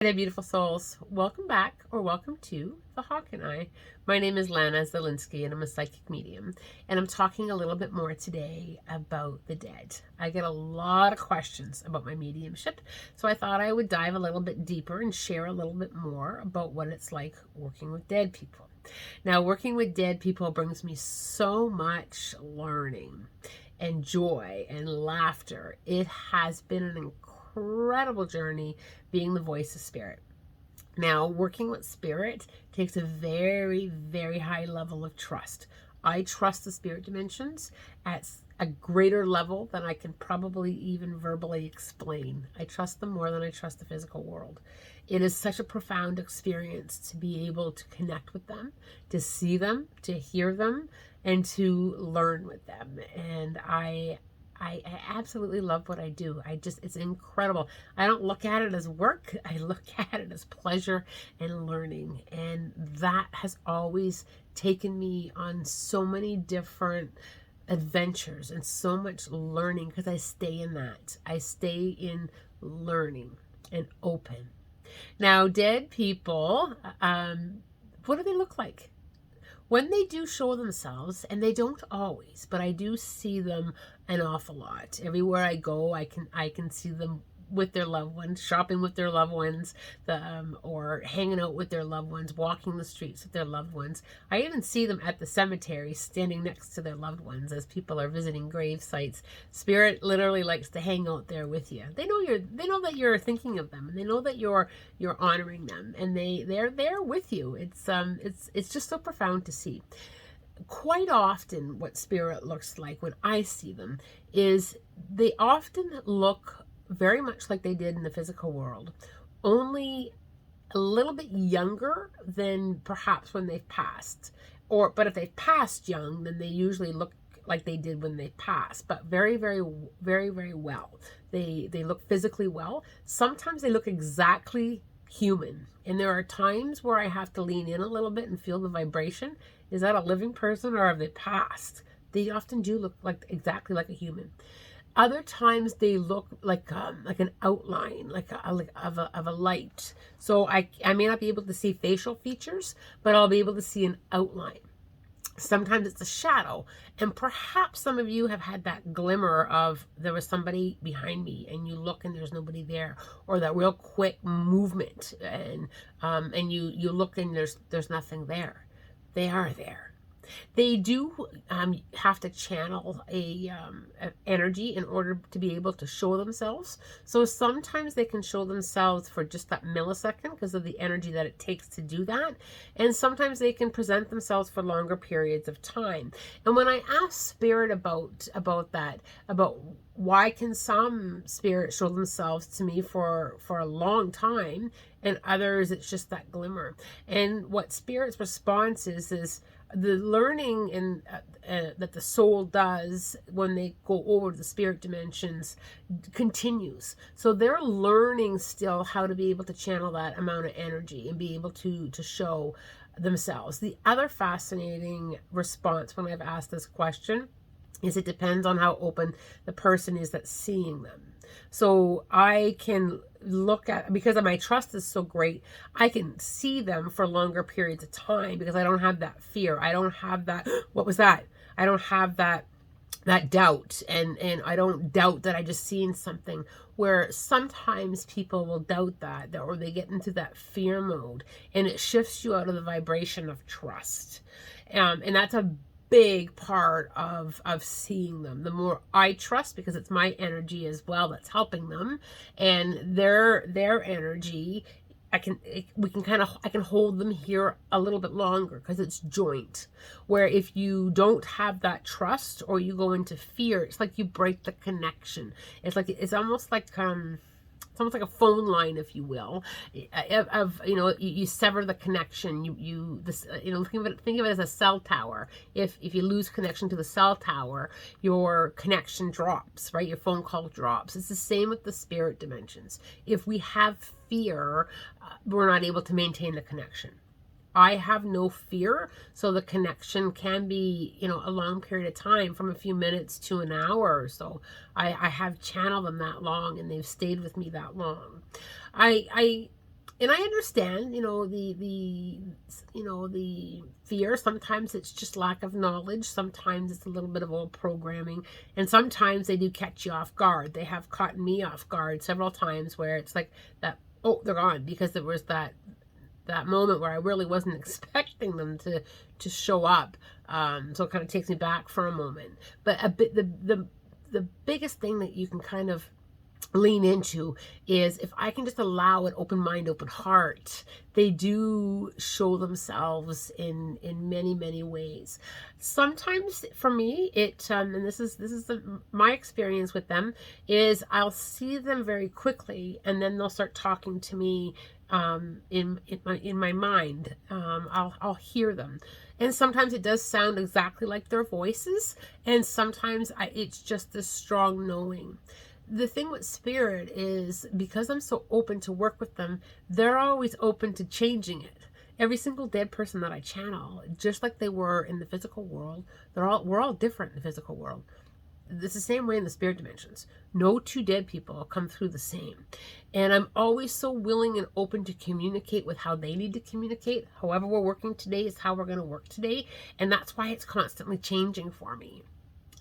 Hey there, beautiful souls. Welcome back, or welcome to The Hawk and I. My name is Lana Zelinsky, and I'm a psychic medium. And I'm talking a little bit more today about the dead. I get a lot of questions about my mediumship, so I thought I would dive a little bit deeper and share a little bit more about what it's like working with dead people. Now, working with dead people brings me so much learning and joy and laughter. It has been an incredible journey being the voice of spirit. Now, working with spirit takes a very, very high level of trust. I trust the spirit dimensions at a greater level than I can probably even verbally explain. I trust them more than I trust the physical world. It is such a profound experience to be able to connect with them, to see them, to hear them, and to learn with them. And I absolutely love what I do. It's incredible. I don't look at it as work. I look at it as pleasure and learning. And that has always taken me on so many different adventures and so much learning because I stay in that. I stay in learning and open. Now, dead people, what do they look like? When they do show themselves, and they don't always, but I do see them an awful lot. Everywhere I go, I can see them with their loved ones, shopping with their loved ones, or hanging out with their loved ones, walking the streets with their loved ones. I even see them at the cemetery, standing next to their loved ones as people are visiting grave sites. Spirit literally likes to hang out there with you. They know that you're thinking of them, and they know that you're honoring them, and they're there with you. It's just so profound to see. Quite often, what spirit looks like when I see them is they often look very much like they did in the physical world, only a little bit younger than perhaps when they've passed. But if they've passed young, then they usually look like they did when they passed, but very, very, very, very well. They look physically well. Sometimes they look exactly human. And there are times where I have to lean in a little bit and feel the vibration. Is that a living person or have they passed? They often do look exactly like a human. Other times they look like an outline, of a light. So I may not be able to see facial features, but I'll be able to see an outline. Sometimes it's a shadow, and perhaps some of you have had that glimmer of there was somebody behind me, and you look and there's nobody there, or that real quick movement, and you look and there's nothing there. They are there. They do have to channel a energy in order to be able to show themselves. So sometimes they can show themselves for just that millisecond because of the energy that it takes to do that. And sometimes they can present themselves for longer periods of time. And when I ask spirit about that, about why can some spirits show themselves to me for a long time and others it's just that glimmer. And what spirit's response is the learning that the soul does when they go over to the spirit dimensions continues. So they're learning still how to be able to channel that amount of energy and be able to show themselves. The other fascinating response when I've asked this question is it depends on how open the person is that's seeing them. So I can look at, because my trust is so great, I can see them for longer periods of time because I don't have that fear. I don't have that, what was that? I don't have that doubt, and I don't doubt that I just seen something, where sometimes people will doubt that, or they get into that fear mode, and it shifts you out of the vibration of trust. And that's a big part of seeing them. The more I trust, because it's my energy as well that's helping them, and their energy, I can hold them here a little bit longer because it's joint. Where if you don't have that trust or you go into fear, it's like you break the connection. It's almost like it's almost like a phone line, if you will, you sever the connection. Think of it as a cell tower. If you lose connection to the cell tower, your connection drops, right? Your phone call drops. It's the same with the spirit dimensions. If we have fear, we're not able to maintain the connection. I have no fear, so the connection can be, a long period of time, from a few minutes to an hour or so. I have channeled them that long, and they've stayed with me that long. I And I understand, the fear. Sometimes it's just lack of knowledge. Sometimes it's a little bit of old programming. And sometimes they do catch you off guard. They have caught me off guard several times where it's like that, oh, they're gone, because there was that moment where I really wasn't expecting them to show up. So it kind of takes me back for a moment. But the biggest thing that you can kind of lean into is, if I can just allow an open mind, open heart, they do show themselves in many ways. Sometimes for me, and this is my experience with them, is I'll see them very quickly, and then they'll start talking to me in my mind. I'll hear them. And sometimes it does sound exactly like their voices, and sometimes it's just this strong knowing. The thing with spirit is, because I'm so open to work with them, they're always open to changing it. Every single dead person that I channel, just like they were in the physical world, we're all different in the physical world. It's the same way in the spirit dimensions. No two dead people come through the same. And I'm always so willing and open to communicate with how they need to communicate. However we're working today is how we're going to work today. And that's why it's constantly changing for me.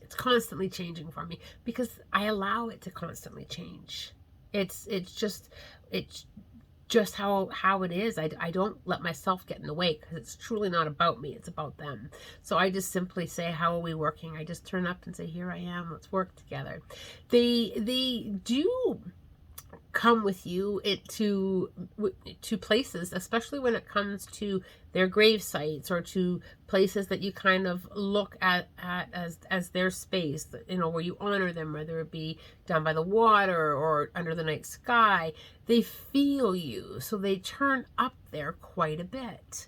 It's constantly changing for me because I allow it to constantly change. It's just how it is. I don't let myself get in the way, because it's truly not about me. It's about them. So I just simply say, how are we working? I just turn up and say, here I am. Let's work together. They do come with you to places, especially when it comes to their grave sites, or to places that you kind of look at as their space, where you honor them, whether it be down by the water or under the night sky. They feel you, so they turn up there quite a bit,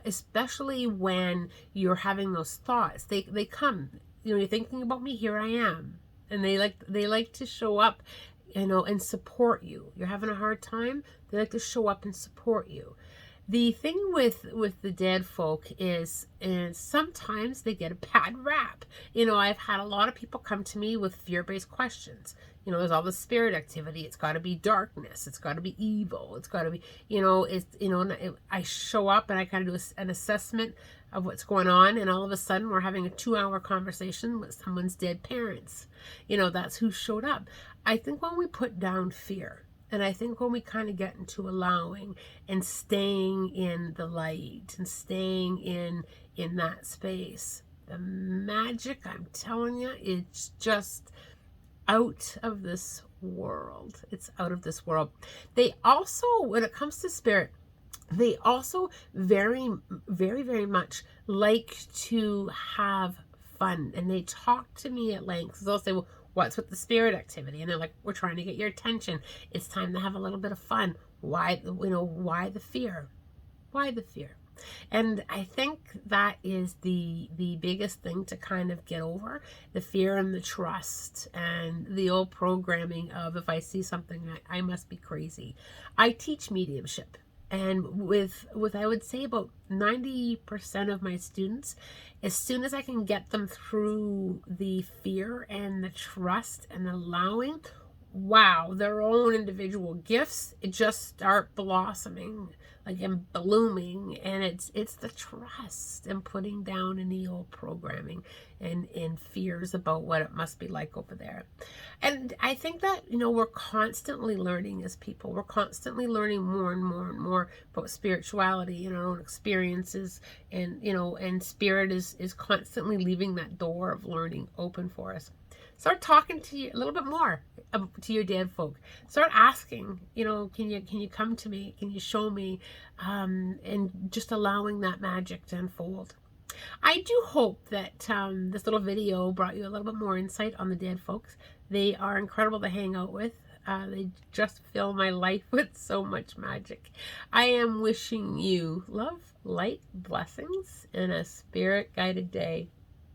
especially when you're having those thoughts. They come, you're thinking about me, here I am. And they like to show up, and support you. You're having a hard time, they like to show up and support you. The thing with the dead folk is sometimes they get a bad rap. I've had a lot of people come to me with fear-based questions. There's all the spirit activity. It's got to be darkness. It's got to be evil. It's got to be, I show up and I kind of do an assessment of what's going on, and all of a sudden we're having a 2-hour conversation with someone's dead parents. That's who showed up. I think when we put down fear, and I think when we kind of get into allowing and staying in the light and staying in that space, the magic, I'm telling you, it's just out of this world. It's out of this world. They also, when it comes to spirit, they also very, very, very much like to have fun. And they talk to me at length. They'll say, well, what's with the spirit activity? And they're like, we're trying to get your attention. It's time to have a little bit of fun. Why the fear? Why the fear? And I think that is the biggest thing to kind of get over, the fear and the trust and the old programming of, if I see something, I must be crazy. I teach mediumship. And with I would say about 90% of my students, as soon as I can get them through the fear and the trust and allowing, wow, their own individual gifts, it just start blossoming, and blooming. And it's the trust and putting down any old programming and fears about what it must be like over there. And I think that, we're constantly learning as people. We're constantly learning more and more and more about spirituality and our own experiences. And, and spirit is constantly leaving that door of learning open for us. Start talking to you a little bit more to your dead folk. Start asking, can you come to me? Can you show me? And just allowing that magic to unfold. I do hope that this little video brought you a little bit more insight on the dead folks. They are incredible to hang out with. They just fill my life with so much magic. I am wishing you love, light, blessings, and a spirit-guided day.